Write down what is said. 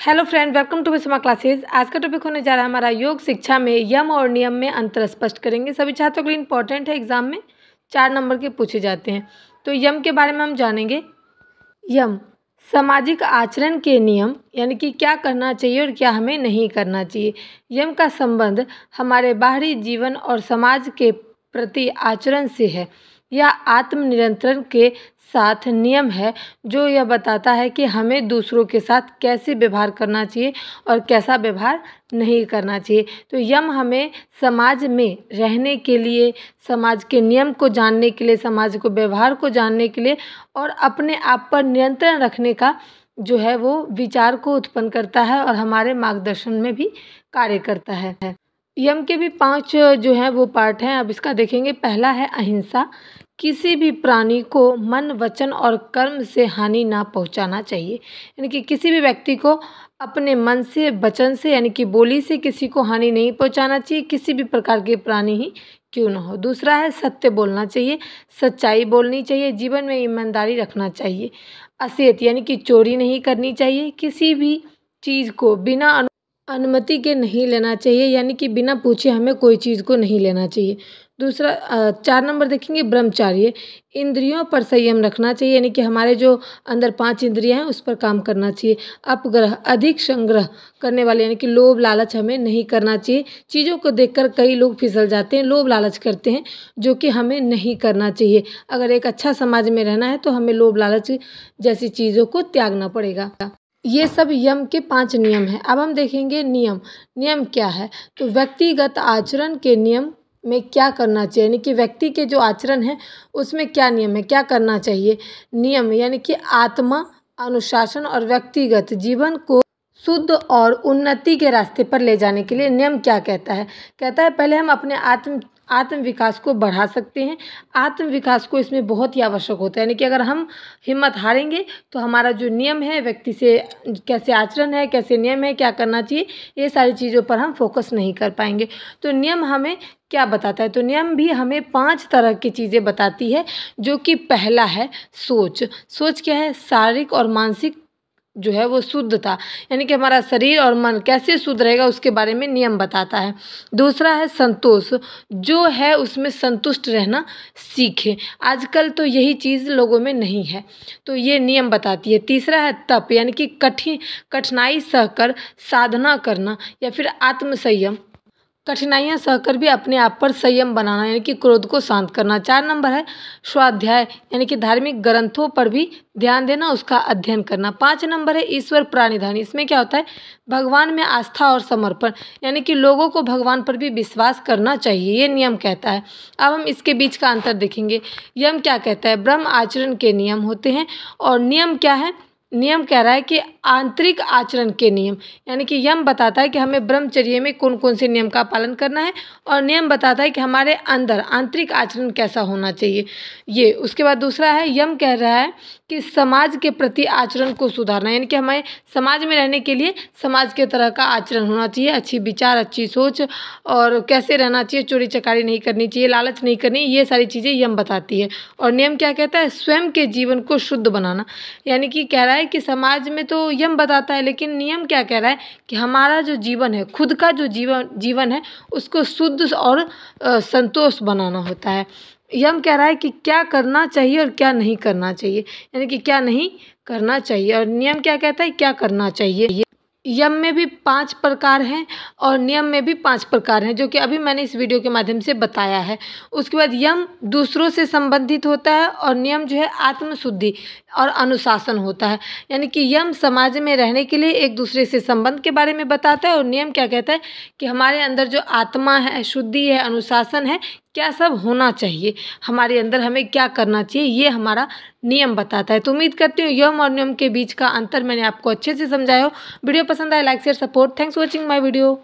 Hello friend, welcome to Visma classes. आज का topic होने जा रहा है हमारा योग शिक्षा में यम और नियम में अंतर स्पष्ट करेंगे। सभी छात्रों के लिए इंपॉर्टेंट है, एग्जाम में 4 नंबर के पूछे जाते हैं। तो यम के बारे में हम जानेंगे। यम सामाजिक आचरण के नियम, यानी कि क्या करना चाहिए और क्या हमें नहीं करना चाहिए। यम का संबंध हमारे बाहरी जीवन और समाज के प्रति आचरण से है। यह आत्मनियंत्रण के साथ नियम है जो यह बताता है कि हमें दूसरों के साथ कैसे व्यवहार करना चाहिए और कैसा व्यवहार नहीं करना चाहिए। तो यम हमें समाज में रहने के लिए, समाज के नियम को जानने के लिए, समाज को व्यवहार को जानने के लिए और अपने आप पर नियंत्रण रखने का जो है वो विचार को उत्पन्न करता है और हमारे मार्गदर्शन में भी कार्य करता है। यम के भी 5 जो हैं वो पार्ट हैं। अब इसका देखेंगे। पहला है अहिंसा। किसी भी प्राणी को मन, वचन और कर्म से हानि ना पहुंचाना चाहिए। यानी कि किसी भी व्यक्ति को अपने मन से, वचन से, यानी कि बोली से किसी को हानि नहीं पहुंचाना चाहिए, किसी भी प्रकार के प्राणी ही क्यों ना हो। दूसरा है सत्य बोलना चाहिए, सच्चाई बोलनी चाहिए, जीवन में ईमानदारी रखना चाहिए। असेत यानी कि चोरी नहीं करनी चाहिए। किसी भी चीज़ को बिना अनुमति के नहीं लेना चाहिए, यानी कि बिना पूछे हमें कोई चीज़ को नहीं लेना चाहिए। दूसरा 4 नंबर देखेंगे ब्रह्मचार्य। इंद्रियों पर संयम रखना चाहिए, यानी कि हमारे जो अंदर 5 इंद्रियां हैं उस पर काम करना चाहिए। अपग्रह, अधिक संग्रह करने वाले, यानी कि लोभ लालच हमें नहीं करना चाहिए। चीज़ों को देखकर कई लोग फिसल जाते हैं, लोभ लालच करते हैं, जो कि हमें नहीं करना चाहिए। अगर एक अच्छा समाज में रहना है तो हमें लोभ लालच जैसी चीज़ों को त्यागना पड़ेगा। ये सब यम के 5 नियम हैं। अब हम देखेंगे नियम। नियम क्या है? तो व्यक्तिगत आचरण के नियम में क्या करना चाहिए, यानी कि व्यक्ति के जो आचरण है उसमें क्या नियम है, क्या करना चाहिए। नियम यानी कि आत्मा, अनुशासन और व्यक्तिगत जीवन को शुद्ध और उन्नति के रास्ते पर ले जाने के लिए नियम क्या कहता है? कहता है पहले हम अपने आत्म विकास को बढ़ा सकते हैं। आत्म विकास को इसमें बहुत ही आवश्यक होता है, यानी कि अगर हम हिम्मत हारेंगे तो हमारा जो नियम है, व्यक्ति से कैसे आचरण है, कैसे नियम है, क्या करना चाहिए, ये सारी चीज़ों पर हम फोकस नहीं कर पाएंगे। तो नियम हमें क्या बताता है? तो नियम भी हमें 5 तरह की चीज़ें बताती है, जो कि पहला है सोच। सोच क्या है? शारीरिक और मानसिक जो है वो शुद्धता, यानी कि हमारा शरीर और मन कैसे शुद्ध रहेगा उसके बारे में नियम बताता है। दूसरा है संतोष, जो है उसमें संतुष्ट रहना सीखें। आजकल तो यही चीज़ लोगों में नहीं है, तो ये नियम बताती है। तीसरा है तप, यानी कि कठिनाई सहकर साधना करना या फिर आत्मसंयम। कठिनाइयाँ सहकर भी अपने आप पर संयम बनाना, यानी कि क्रोध को शांत करना। 4 नंबर है स्वाध्याय, यानी कि धार्मिक ग्रंथों पर भी ध्यान देना, उसका अध्ययन करना। 5 नंबर है ईश्वर प्राणिधान। इसमें क्या होता है? भगवान में आस्था और समर्पण, यानी कि लोगों को भगवान पर भी विश्वास करना चाहिए, ये नियम कहता है। अब हम इसके बीच का अंतर देखेंगे। यम क्या कहता है? ब्रह्म आचरण के नियम होते हैं। और नियम क्या है? नियम कह रहा है कि आंतरिक आचरण के नियम, यानी कि यम बताता है कि हमें ब्रह्मचर्य में कौन कौन से नियम का पालन करना है, और नियम बताता है कि हमारे अंदर आंतरिक आचरण कैसा होना चाहिए। ये उसके बाद दूसरा है यम कह रहा है कि समाज के प्रति आचरण को सुधारना, यानी कि हमें समाज में रहने के लिए समाज के तरह का आचरण होना चाहिए, अच्छी विचार, अच्छी सोच, और कैसे रहना चाहिए, चोरी चकारी नहीं करनी चाहिए, लालच नहीं करनी, ये सारी चीज़ें यम बताती है। और नियम क्या कहता है? स्वयं के जीवन को शुद्ध बनाना, यानी कि कह रहा है कि समाज में तो यम बताता है, लेकिन नियम क्या कह रहा है कि हमारा जो जीवन है, खुद का जो जीवन है, उसको शुद्ध और संतोष बनाना होता है। यम कह रहा है कि क्या करना चाहिए और क्या नहीं करना चाहिए, यानी कि क्या नहीं करना चाहिए, और नियम क्या कहता है? क्या करना चाहिए। यम में भी 5 प्रकार हैं और नियम में भी 5 प्रकार हैं, जो कि अभी मैंने इस वीडियो के माध्यम से बताया है। उसके बाद यम दूसरों से संबंधित होता है और नियम जो है आत्मशुद्धि और अनुशासन होता है, यानी कि यम समाज में रहने के लिए एक दूसरे से संबंध के बारे में बताता है, और नियम क्या कहता है कि हमारे अंदर जो आत्मा है, शुद्धि है, अनुशासन है, क्या सब होना चाहिए हमारे अंदर, हमें क्या करना चाहिए, ये हमारा नियम बताता है। तो उम्मीद करती हूँ यम और नियम के बीच का अंतर मैंने आपको अच्छे से समझाया हो। वीडियो पसंद आए like share support. Thanks for watching my video.